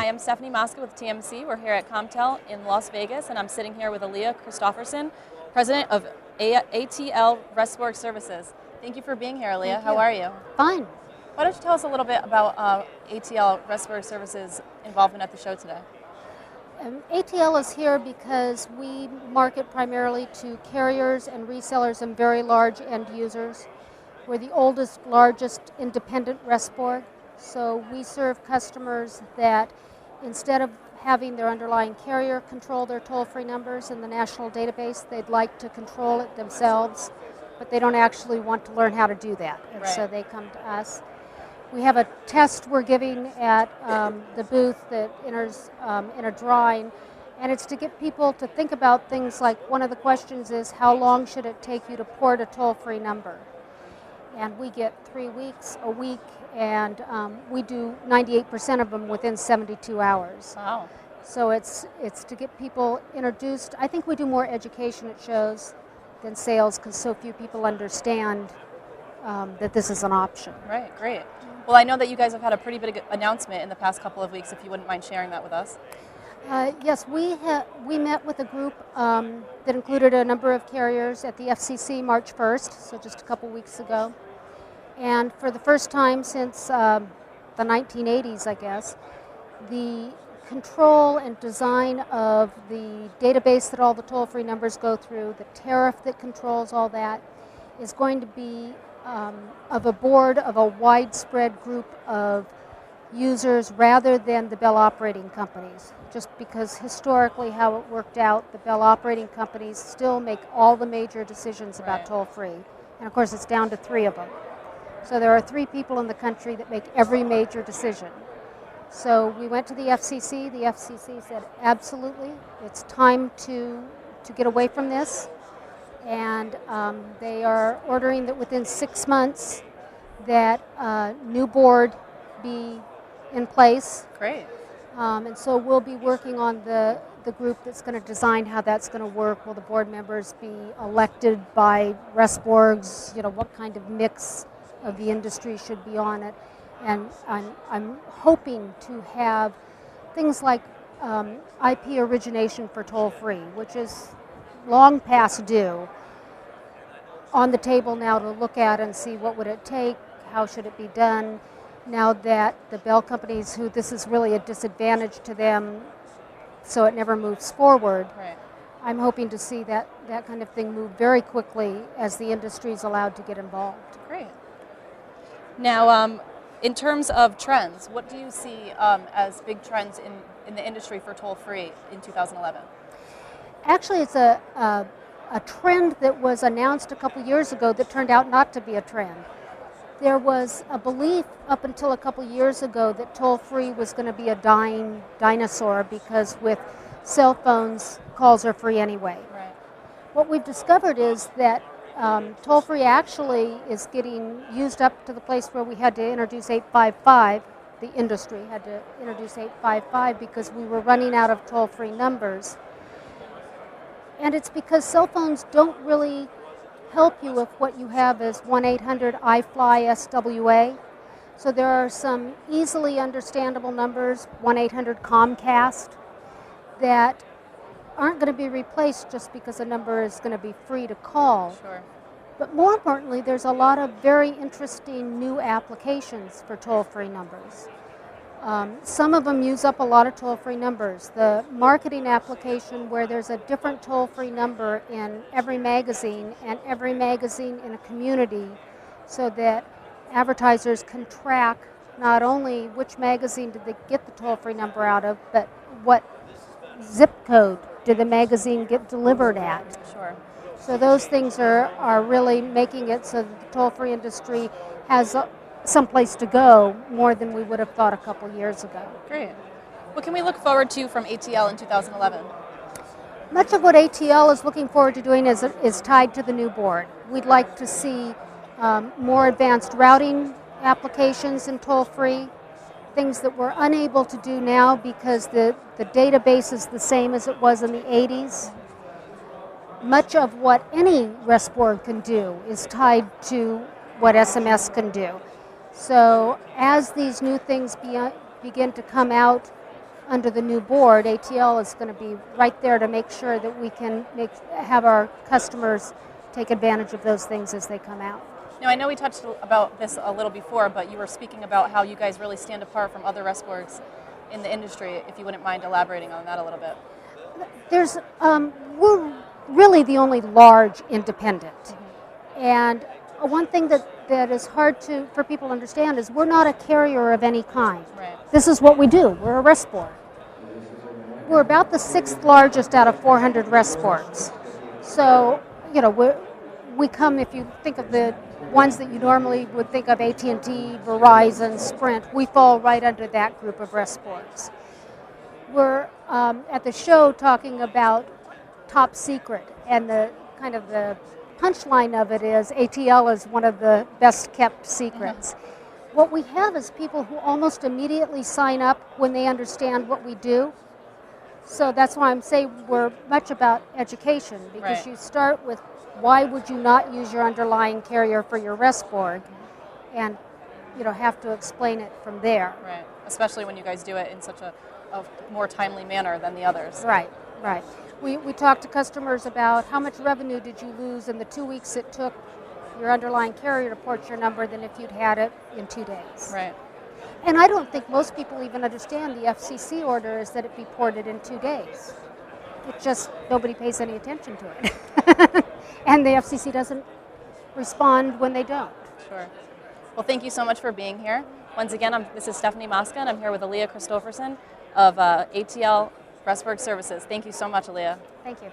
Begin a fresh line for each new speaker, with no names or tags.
Hi, I'm Stefanie Mosca with TMC. We're here at ComTel in Las Vegas, and I'm sitting here with Aelea Christofferson, President of ATL Resporg Services. Thank you for being here, Aelea. How are you?
Fine.
Why don't you tell us a little bit about ATL Resporg Services' involvement at the show today?
ATL is here because we market primarily to carriers and resellers and very large end users. We're the oldest, largest independent Resporg. So we serve customers that instead of having their underlying carrier control their toll-free numbers in the national database, they'd like to control it themselves, but they don't actually want to learn how to do that. And so they come to us. We have a test we're giving at the booth that enters in a drawing, and it's to get people to think about things like, one of the questions is, how long should it take you to port a toll-free number? And we get 3 weeks, a week, and we do 98% of them within 72 hours.
Wow.
So it's to get people introduced. I think we do more education at shows than sales because so few people understand that this is an option.
Right, great. Well, I know that you guys have had a pretty big announcement in the past couple of weeks, if you wouldn't mind sharing that with us.
Yes, we met with a group that included a number of carriers at the FCC March 1st, so just a couple weeks ago. And for the first time since the 1980s, I guess, the control and design of the database that all the toll-free numbers go through, the tariff that controls all that, is going to be of a board of a widespread group of users rather than the Bell operating companies. Just because historically how it worked out, the Bell operating companies still make all the major decisions about toll-free. And of course it's down to 3 of them. So there are 3 people in the country that make every major decision. So we went to the FCC. The FCC said, absolutely, it's time to get away from this. And they are ordering that within 6 months that a new board be in place.
Great.
And so we'll be working on the group that's going to design how that's going to work. Will the board members be elected by Resporgs? What kind of mix of the industry should be on it? And I'm hoping to have things like IP origination for toll-free, which is long past due, on the table now to look at and see what would it take, how should it be done, now that the Bell companies, who this is really a disadvantage to them, so it never moves forward.
Right.
I'm hoping to see that kind of thing move very quickly as the industry is allowed to get involved.
Great. Now, in terms of trends, what do you see as big trends in the industry for toll-free in 2011?
Actually, it's a trend that was announced a couple years ago that turned out not to be a trend. There was a belief up until a couple years ago that toll-free was going to be a dying dinosaur because with cell phones, calls are free anyway.
Right.
What we've discovered is that toll-free actually is getting used up to the place where we had to introduce 855. The industry had to introduce 855 because we were running out of toll-free numbers. And it's because cell phones don't really help you if what you have is 1-800-I-FLY-SWA. So there are some easily understandable numbers, 1-800-COMCAST, that aren't going to be replaced just because a number is going to be free to call.
Sure.
But more importantly, there's a lot of very interesting new applications for toll-free numbers. Some of them use up a lot of toll-free numbers. The marketing application where there's a different toll-free number in every magazine and every magazine in a community so that advertisers can track not only which magazine did they get the toll-free number out of, but what zip code did the magazine get delivered at.
Sure.
So those things are really making it so that the toll-free industry has some place to go more than we would have thought a couple years ago.
Great. What can we look forward to from ATL in 2011?
Much of what ATL is looking forward to doing is tied to the new board. We'd like to see more advanced routing applications in toll-free, things that we're unable to do now because the database is the same as it was in the 80s. Much of what any Resporg can do is tied to what SMS can do. So as these new things begin to come out, under the new board, ATL is going to be right there to make sure that we can have our customers take advantage of those things as they come out.
Now, I know we touched about this a little before, but you were speaking about how you guys really stand apart from other Resporgs in the industry, if you wouldn't mind elaborating on that a little bit.
We're really the only large independent. Mm-hmm. And one thing that is hard for people to understand is we're not a carrier of any kind.
Right.
This is what we do. We're a Resporg. We're about the 6th largest out of 400 Resporgs. So, you know, we come, if you think of the ones that you normally would think of, AT&T, Verizon, Sprint, we fall right under that group of Resporgs. We're at the show talking about top secret, and the kind of the punchline of it is ATL is one of the best kept secrets. Mm-hmm. What we have is people who almost immediately sign up when they understand what we do. So that's why I'm saying we're much about education, because right. You start with why would you not use your underlying carrier for your Resporg, and you know, have to explain it from there.
Right, especially when you guys do it in such a more timely manner than the others.
Right, right. We talk to customers about how much revenue did you lose in the 2 weeks it took your underlying carrier to port your number than if you'd had it in 2 days.
Right.
And I don't think most people even understand the FCC order is that it be ported in 2 days. It just, nobody pays any attention to it. And the FCC doesn't respond when they don't.
Sure. Well, thank you so much for being here. Once again, this is Stefanie Mosca, and I'm here with Aelea Christofferson of ATL Resporg Services. Thank you so much, Aelea.
Thank you.